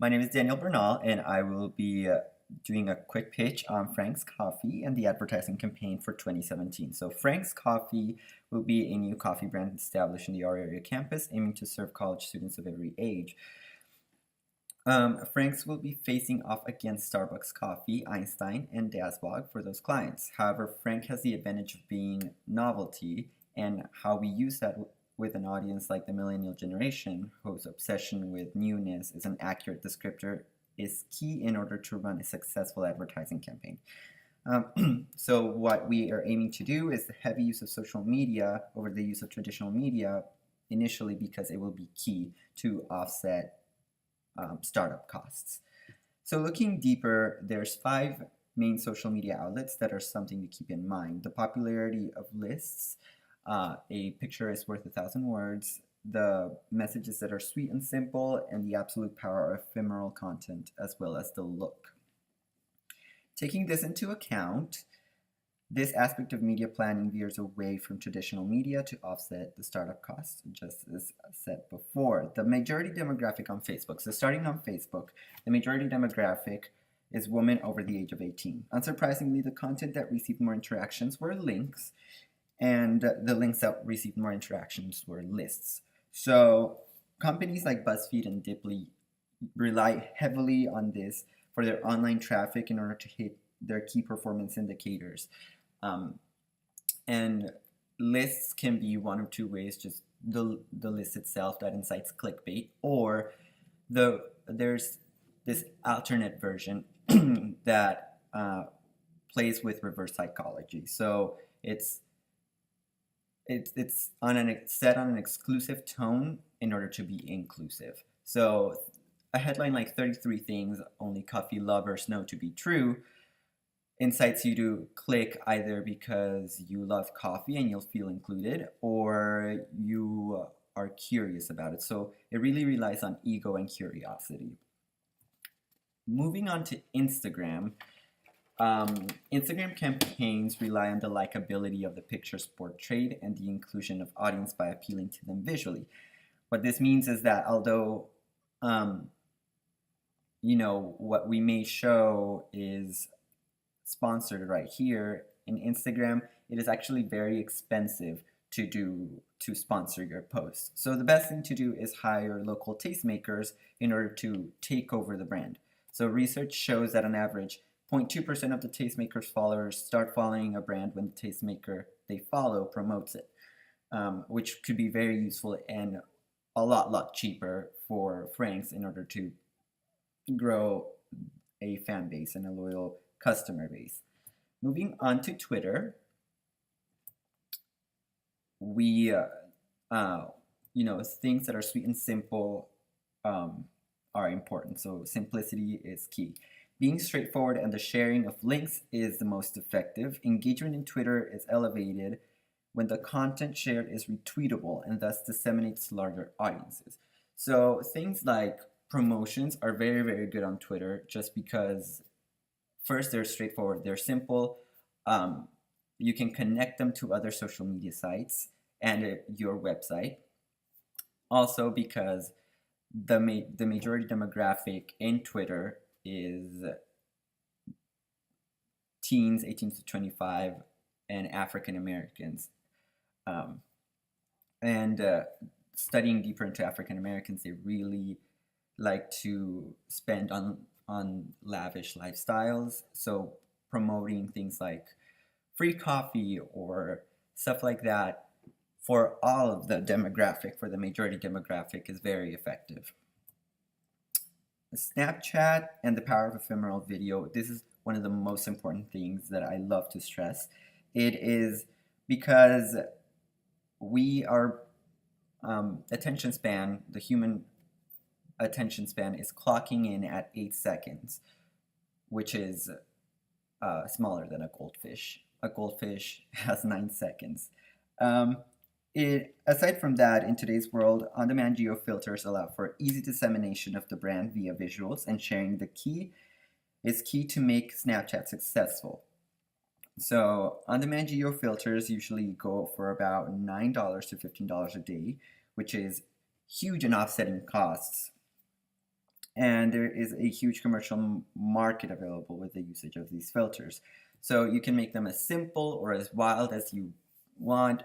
My name is Daniel Bernal, and I will be doing a quick pitch on Frank's Coffee and the advertising campaign for 2017. So, Frank's Coffee will be a new coffee brand established in the Auraria campus, aiming to serve college students of every age. Frank's will be facing off against Starbucks Coffee, Einstein, and Dasbog for those clients. However, Frank has the advantage of being novelty, and how we use that with an audience like the millennial generation, whose obsession with newness is an accurate descriptor, is key in order to run a successful advertising campaign. So what we are aiming to do is the heavy use of social media over the use of traditional media initially, because it will be key to offset startup costs. So looking deeper, there's 5 main social media outlets that are something to keep in mind. The popularity of lists, a picture is worth 1,000 words, the messages that are sweet and simple, and the absolute power of ephemeral content, as well as the look. Taking this into account, this aspect of media planning veers away from traditional media to offset the startup costs, just as said before. The majority demographic on Facebook. So starting on Facebook, the majority demographic is women over the age of 18. Unsurprisingly, the content that received more interactions were links, and the links that received more interactions were lists. So companies like BuzzFeed and Dipley rely heavily on this for their online traffic in order to hit their key performance indicators. And lists can be one of two ways: just the list itself that incites clickbait, or there's this alternate version that plays with reverse psychology. So it's set on an exclusive tone in order to be inclusive. So a headline like 33 things only coffee lovers know to be true incites you to click either because you love coffee and you'll feel included, or you are curious about it. So it really relies on ego and curiosity. Moving on to Instagram. Instagram campaigns rely on the likability of the pictures portrayed and the inclusion of audience by appealing to them visually. What this means is that although what we may show is sponsored right here in Instagram, it is actually very expensive to sponsor your post. So the best thing to do is hire local tastemakers in order to take over the brand. So research shows that on average 0.2% of the tastemakers followers start following a brand when the tastemaker they follow promotes it, which could be very useful and a lot cheaper for Franks in order to grow a fan base and a loyal customer base. Moving on to Twitter, we things that are sweet and simple are important. So simplicity is key. Being straightforward and the sharing of links is the most effective. Engagement in Twitter is elevated when the content shared is retweetable and thus disseminates to larger audiences. So things like promotions are very good on Twitter, just because first, they're straightforward, they're simple. You can connect them to other social media sites and your website. Also, because the majority demographic in Twitter is teens, 18 to 25, and African Americans. And studying deeper into African Americans, they really like to spend on lavish lifestyles. So promoting things like free coffee or stuff like that for all of the demographic, for the majority demographic, is very effective. Snapchat and the power of ephemeral video. This is one of the most important things that I love to stress. It is because we are attention span, the human attention span is clocking in at 8 seconds, which is smaller than a goldfish. A goldfish has 9 seconds. Aside from that, in today's world, on-demand geo filters allow for easy dissemination of the brand via visuals, and sharing the key is key to make Snapchat successful. So on-demand geo filters usually go for about $9 to $15 a day, which is huge in offsetting costs. and there is a huge commercial market available with the usage of these filters. So you can make them as simple or as wild as you want,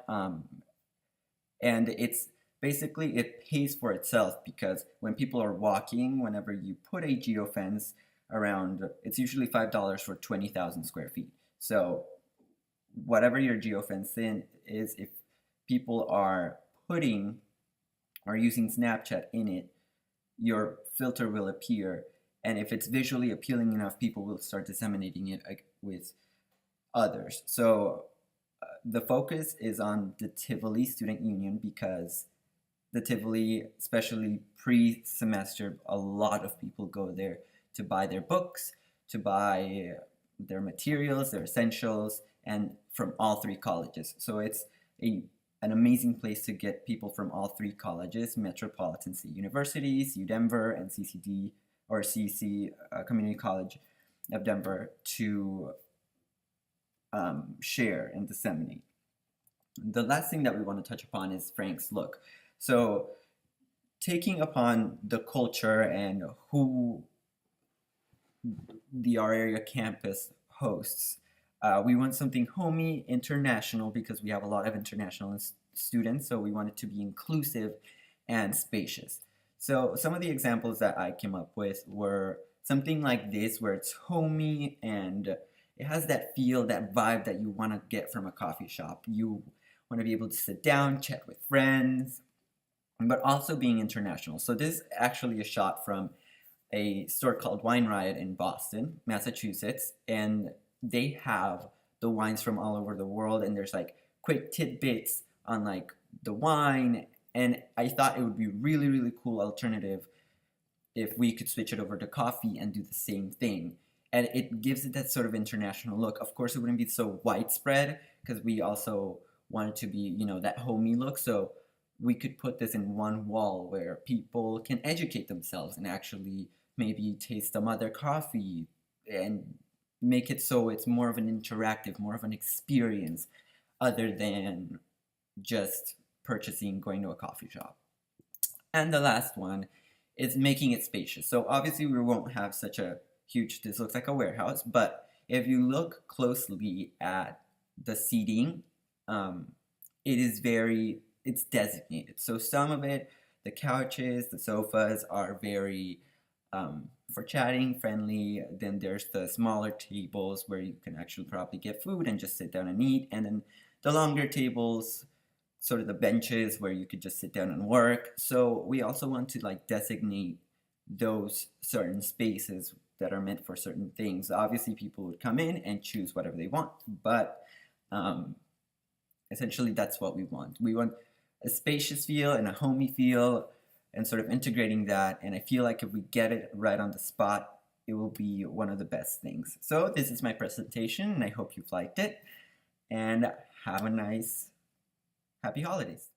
and it's basically, it pays for itself, because when people are walking, whenever you put a geofence around, it's usually $5 for 20,000 square feet. So whatever your geofence in is, if people are putting or using Snapchat in it, your filter will appear, and if it's visually appealing enough, people will start disseminating it with others. So the focus is on the Tivoli Student Union, because the Tivoli, especially pre-semester, a lot of people go there to buy their books, to buy their materials, their essentials, and from all three colleges. So it's an amazing place to get people from all three colleges, Metropolitan State Universities, UDenver, and CCD, or CC, Community College of Denver, to share and disseminate. The last thing that we want to touch upon is Frank's look. So taking upon the culture and who our area campus hosts, we want something homey, international, because we have a lot of international students, so we want it to be inclusive and spacious. So some of the examples that I came up with were something like this, where it's homey and it has that feel, that vibe that you want to get from a coffee shop. You want to be able to sit down, chat with friends, but also being international. So this is actually a shot from a store called Wine Riot in Boston, Massachusetts, and they have the wines from all over the world, and there's like quick tidbits on like the wine, and I thought it would be really, really cool alternative if we could switch it over to coffee and do the same thing. And it gives it that sort of international look. Of course, it wouldn't be so widespread, because we also want it to be, you know, that homey look. So we could put this in one wall where people can educate themselves and actually maybe taste some other coffee, and make it so it's more of an interactive, more of an experience, other than just purchasing, going to a coffee shop. And the last one is making it spacious. So obviously we won't have such a huge, this looks like a warehouse, but if you look closely at the seating, it is it's designated. So some of it, the couches, the sofas are very for chatting, friendly. Then there's the smaller tables where you can actually probably get food and just sit down and eat. And then the longer tables, sort of the benches where you could just sit down and work. So we also want to like designate those certain spaces that are meant for certain things. Obviously, people would come in and choose whatever they want, but essentially that's what we want. We want a spacious feel and a homey feel, and sort of integrating that. And I feel like if we get it right on the spot, it will be one of the best things. So this is my presentation, and I hope you've liked it. And have a nice, happy holidays.